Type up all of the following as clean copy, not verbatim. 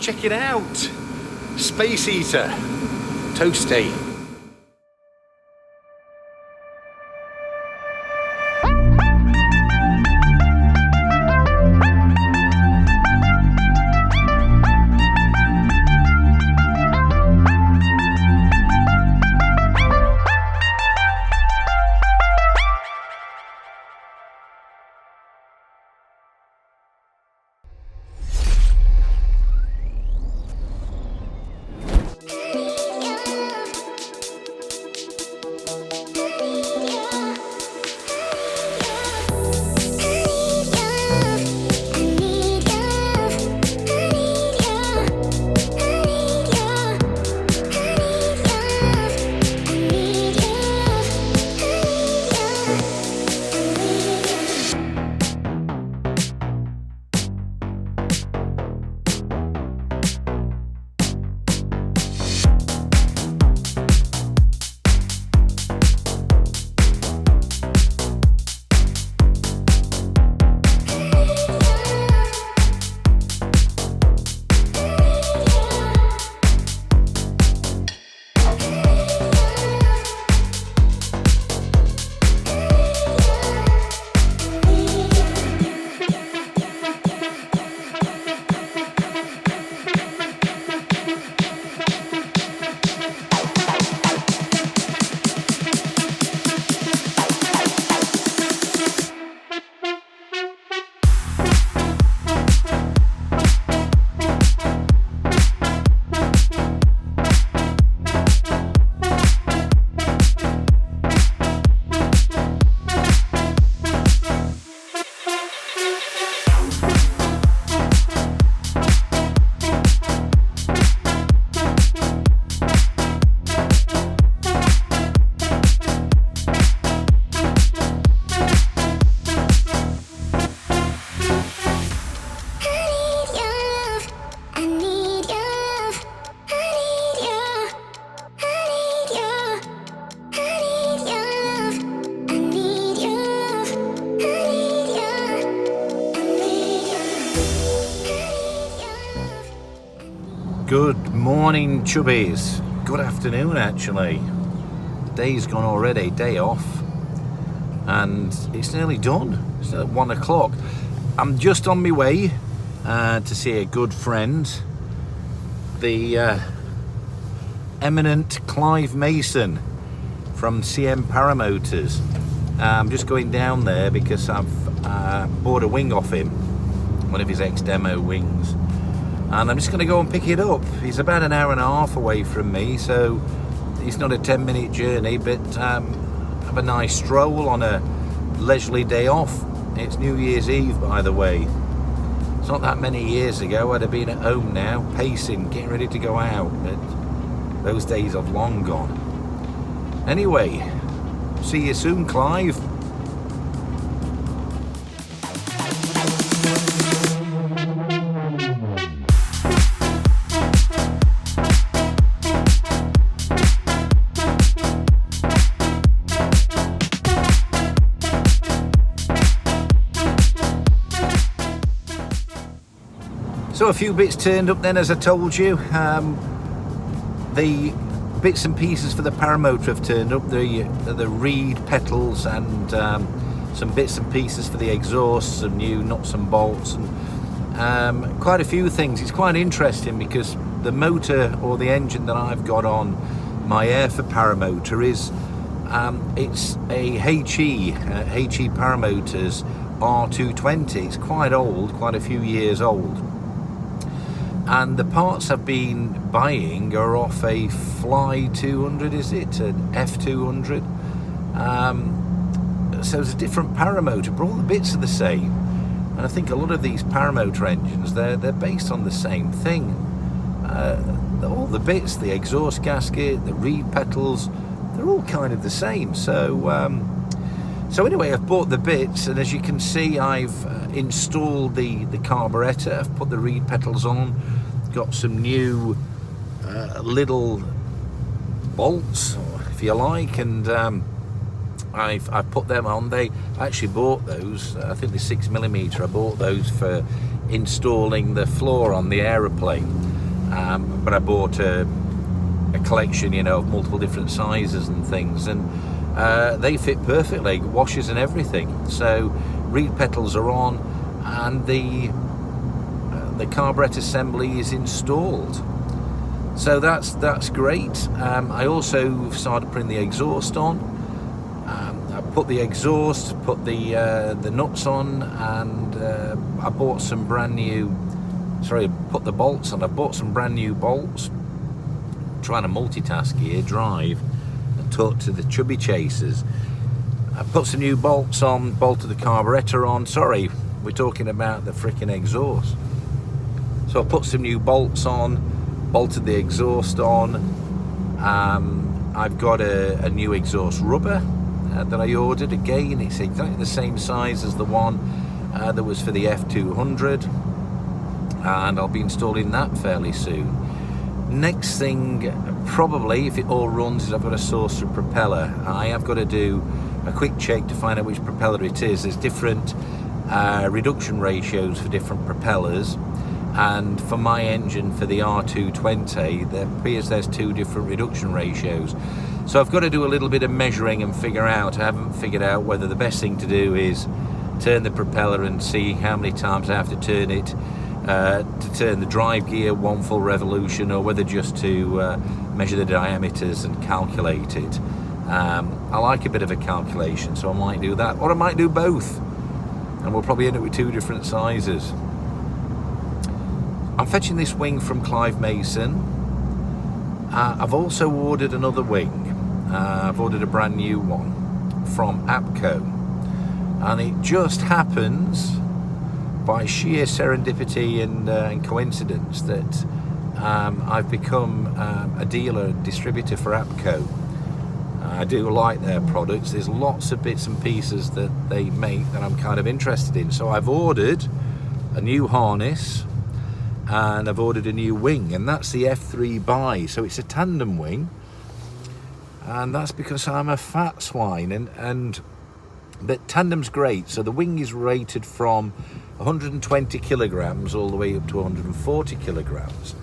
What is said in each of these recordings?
check it out. Space Eater, toasty. Good morning, chubbies. Good afternoon, actually. The day's gone already, day off, and it's nearly done. It's at 1 o'clock. I'm just on my way to see a good friend, the eminent Clive Mason from CM Paramotors. I'm just going down there because I've bought a wing off him, one of his ex-demo wings. And I'm just going to go and pick it up. He's about an hour and a half away from me, so it's not a 10-minute journey, but have a nice stroll on a leisurely day off. It's New Year's Eve, by the way. It's not that many years ago I'd have been at home now, pacing, getting ready to go out, but those days have long gone. Anyway, see you soon, Clive. So a few bits turned up then, as I told you. The bits and pieces for the Paramotor have turned up, the reed petals and some bits and pieces for the exhaust, some new nuts and bolts, and quite a few things. It's quite interesting because the motor or the engine that I've got on my Airford Paramotor is it's a HE Paramotors R220. It's quite old, quite a few years old. And the parts I've been buying are off a Fly 200, is it? An F200. So it's a different Paramotor, but all the bits are the same. And I think a lot of these Paramotor engines, they're based on the same thing. All the bits, the exhaust gasket, the reed petals, they're all kind of the same. So anyway, I've bought the bits, and as you can see, I've installed the carburetor. I've put the reed petals on, got some new little bolts, if you like, and I've put them on. I actually bought those, I think they're 6mm. I bought those for installing the floor on the aeroplane. but I bought a collection, you know, of multiple different sizes and things, and they fit perfectly, washers and everything. So reed petals are on, and the carburet assembly is installed. So that's great. I also started putting the exhaust on. I put the exhaust, put the nuts on, and I bought some brand new. Sorry, put the bolts on. I bought some brand new bolts. I'm trying to multitask here, drive and talk to the chubby chasers. I put some new bolts on, bolted the carburetor on. Sorry, we're talking about the freaking exhaust. So I put some new bolts on, bolted the exhaust on. I've got a new exhaust rubber that I ordered. Again, it's exactly the same size as the one that was for the F200, and I'll be installing that fairly soon. Next thing, probably, if it all runs, is I've got to source a propeller. I have got to do a quick check to find out which propeller it is. There's different reduction ratios for different propellers, and for my engine, for the R220, there appears there's 2 different reduction ratios. So I've got to do a little bit of measuring and figure out. I haven't figured out whether the best thing to do is turn the propeller and see how many times I have to turn it to turn the drive gear 1 full revolution, or whether just to measure the diameters and calculate it. I like a bit of a calculation, so I might do that, or I might do both, and we'll probably end up with 2 different sizes. I'm fetching this wing from Clive Mason. I've also ordered another wing. I've ordered a brand new one from APCO, and it just happens by sheer serendipity and coincidence that I've become a dealer, distributor for APCO. I do like their products. There's lots of bits and pieces that they make that I'm kind of interested in. So I've ordered a new harness, and I've ordered a new wing, and that's the F3 buy. So it's a tandem wing, and that's because I'm a fat swine, and but tandem's great. So the wing is rated from 120 kilograms all the way up to 140 kilograms.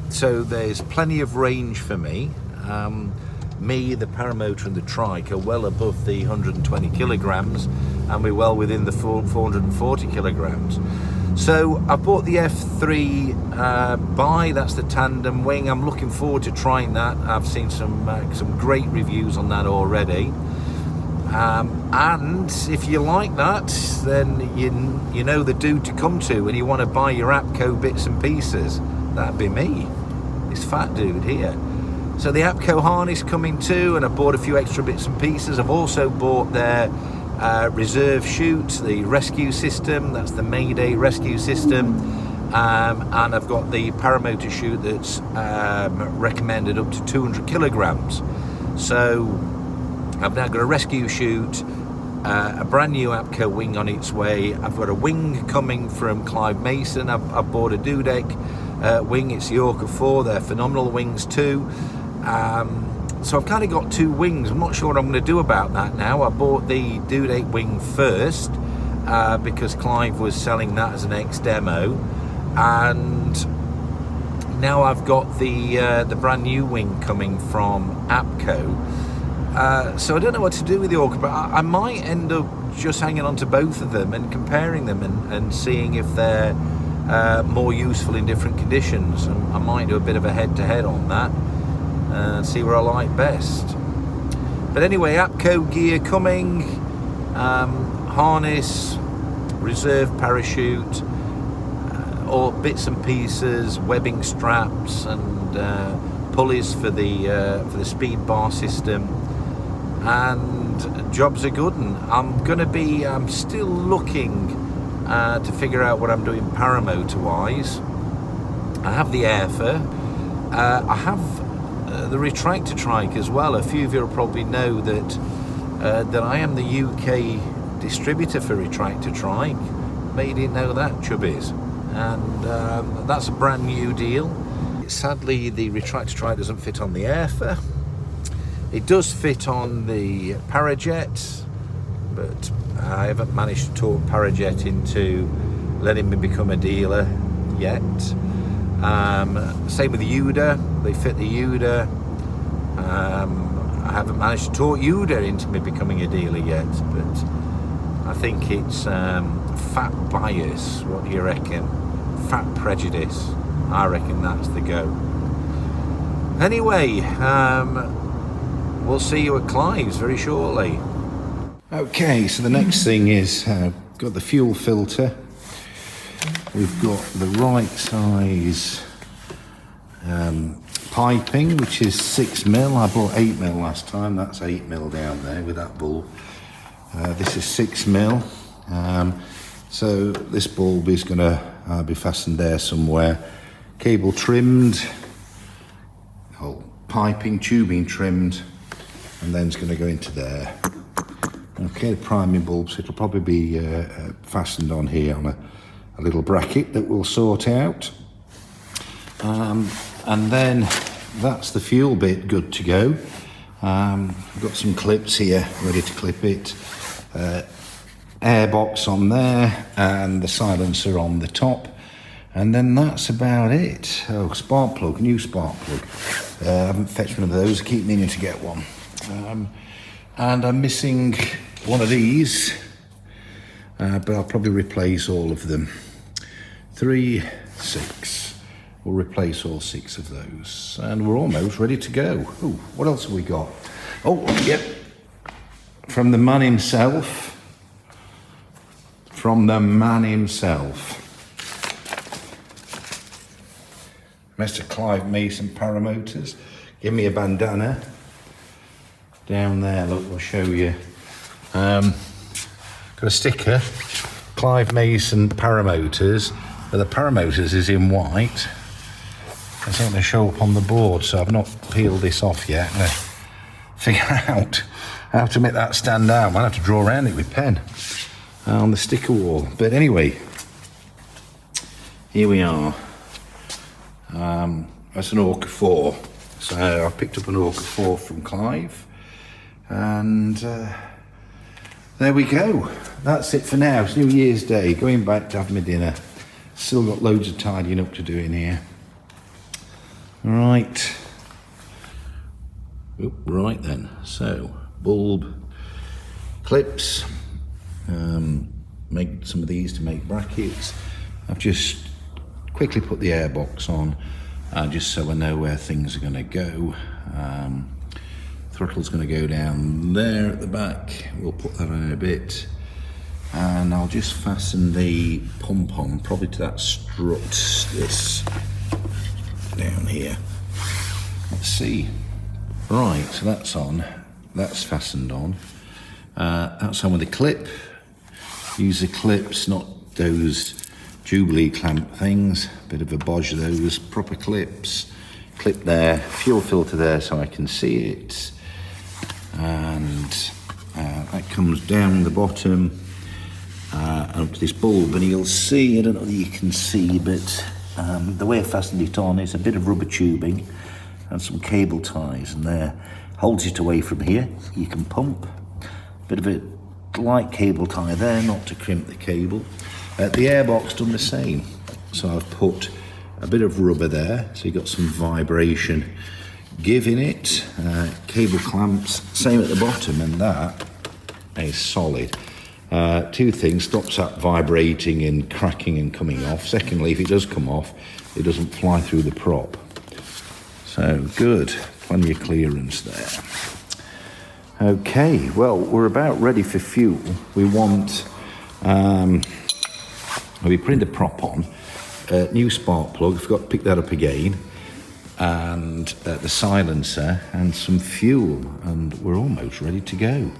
So there's plenty of range for me. Me, the Paramotor and the Trike are well above the 120 kilograms, and we're well within the 440 kilograms. So I bought the F3 buy, that's the tandem wing. I'm looking forward to trying that. I've seen some great reviews on that already. And if you like that, then you know the dude to come to, and you want to buy your APCO bits and pieces, that'd be me, this fat dude here. So the APCO harness coming too, and I bought a few extra bits and pieces. I've also bought their reserve chute, the rescue system, that's the Mayday rescue system, and I've got the Paramotor chute that's recommended up to 200 kilograms. So I've now got a rescue chute, a brand new APCO wing on its way. I've got a wing coming from Clive Mason. I've bought a Dudek wing, it's the Orca 4, they're phenomenal wings too. So I've kind of got 2 wings. I'm not sure what I'm going to do about that now. I bought the Dudek wing first because Clive was selling that as an ex-demo, and now I've got the brand new wing coming from APCO. So I don't know what to do with the Orca, but I might end up just hanging on to both of them and comparing them and seeing if they're more useful in different conditions. And I might do a bit of a head-to-head on that and see where I like best. But anyway, APCO gear coming, harness, reserve parachute, all bits and pieces, webbing straps, and pulleys for the speed bar system, and jobs are good. And I'm still looking to figure out what I'm doing paramotor wise. I have the Airfer, I have the retractor trike as well. A few of you will probably know that I am the UK distributor for retractor trike. But you didn't know that, chubbies. And that's a brand new deal. Sadly, the retractor trike doesn't fit on the Airfer. It does fit on the Parajet, but I haven't managed to talk Parajet into letting me become a dealer yet. Same with the UDA, they fit the UDA. I haven't managed to talk UDA into me becoming a dealer yet, but I think it's fat bias. What do you reckon? Fat prejudice. I reckon that's the go. Anyway, we'll see you at Clive's very shortly. Okay, so the next thing is got the fuel filter. We've got the right size piping, which is 6mm. I bought 8mm last time. That's 8mm down there with that bulb. This is 6mm. So this bulb is going to be fastened there somewhere. Cable trimmed, whole piping, tubing trimmed, and then it's going to go into there. Okay, the priming bulbs, it'll probably be fastened on here on a little bracket that we'll sort out. And then that's the fuel bit good to go. I've got some clips here ready to clip it. Airbox on there and the silencer on the top. And then that's about it. Oh, spark plug, new spark plug. I haven't fetched one of those, I keep meaning to get one. And I'm missing one of these, but I'll probably replace all of them. 3, 6. We'll replace all 6 of those. And we're almost ready to go. Ooh, what else have we got? Oh, yep. From the man himself. From the man himself. Mr. Clive Mason Paramotors. Give me a bandana. Down there, look, we'll show you. Got a sticker. Clive Mason Paramotors. But the Paramotors is in white. It's not going to show up on the board, so I've not peeled this off yet. I'm going to figure out how to make that stand out. I might have to draw around it with pen on the sticker wall. But anyway, here we are. That's an Orca 4. So I picked up an Orca 4 from Clive. And there we go. That's it for now. It's New Year's Day. Going back to have my dinner. Still got loads of tidying up to do in here. Right. Oop, right then. So, bulb, clips. Make some of these to make brackets. I've just quickly put the airbox on, just so I know where things are going to go. Throttle's going to go down there at the back. We'll put that on in a bit. And I'll just fasten the pump on, probably to that strut, this down here. Let's see. Right, so that's on. That's fastened on. That's on with a clip. Use the clips, not those Jubilee clamp things. Bit of a bodge those, proper clips. Clip there, fuel filter there so I can see it. And that comes down the bottom. Up to this bulb, and you'll see, I don't know whether you can see, but the way I fastened it on is a bit of rubber tubing and some cable ties, and there holds it away from here. You can pump. Bit of a light cable tie there, not to crimp the cable. The airbox done the same. So I've put a bit of rubber there, so you've got some vibration giving it. Cable clamps, same at the bottom, and that is solid. 2 things, stops that vibrating and cracking and coming off. Secondly, if it does come off, it doesn't fly through the prop. So good, plenty of clearance there. Okay, well, we're about ready for fuel. We want, we'll be putting the prop on, new spark plug, forgot to pick that up again, and the silencer and some fuel, and we're almost ready to go.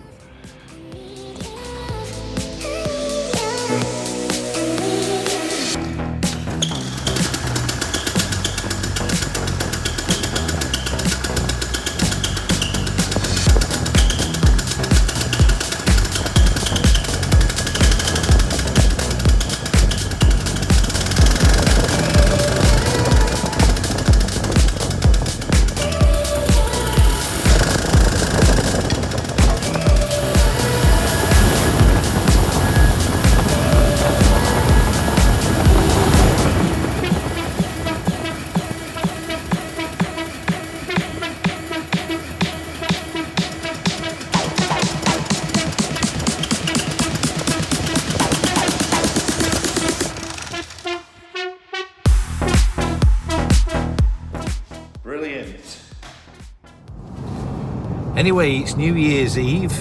Anyway, it's New Year's Eve,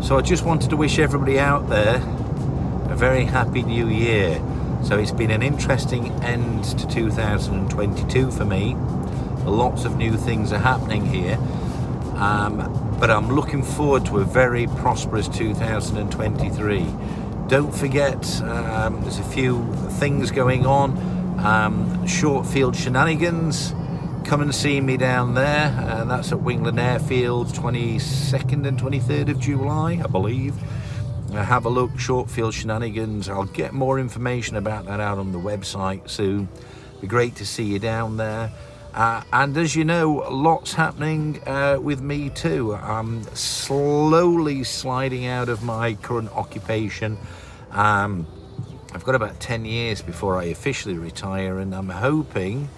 so I just wanted to wish everybody out there a very happy new year. So it's been an interesting end to 2022 for me. Lots of new things are happening here, but I'm looking forward to a very prosperous 2023. Don't forget, there's a few things going on. Short field shenanigans, come and see me down there, and that's at Wingland Airfield, 22nd and 23rd of July, I believe. Have a look, short field shenanigans. I'll get more information about that out on the website soon. Be great to see you down there. And as you know, lots happening with me too. I'm slowly sliding out of my current occupation. I've got about 10 years before I officially retire, and I'm hoping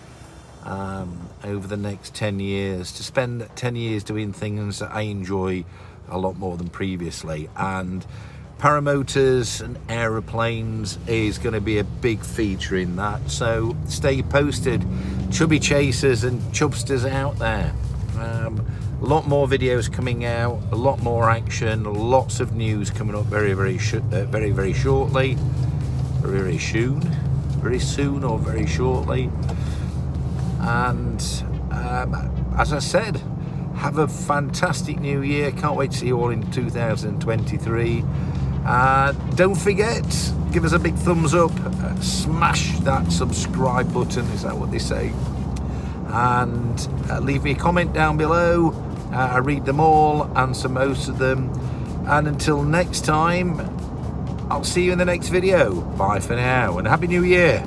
over the next 10 years to spend 10 years doing things that I enjoy a lot more than previously. And paramotors and aeroplanes is going to be a big feature in that, so stay posted, chubby chasers and chubsters out there. A lot more videos coming out, a lot more action, lots of news coming up very shortly, very soon or very shortly. And as I said, have a fantastic new year. Can't wait to see you all in 2023. Don't forget, give us a big thumbs up, smash that subscribe button, is that what they say? And leave me a comment down below. I read them all, answer most of them. And until next time, I'll see you in the next video. Bye for now, and Happy New Year.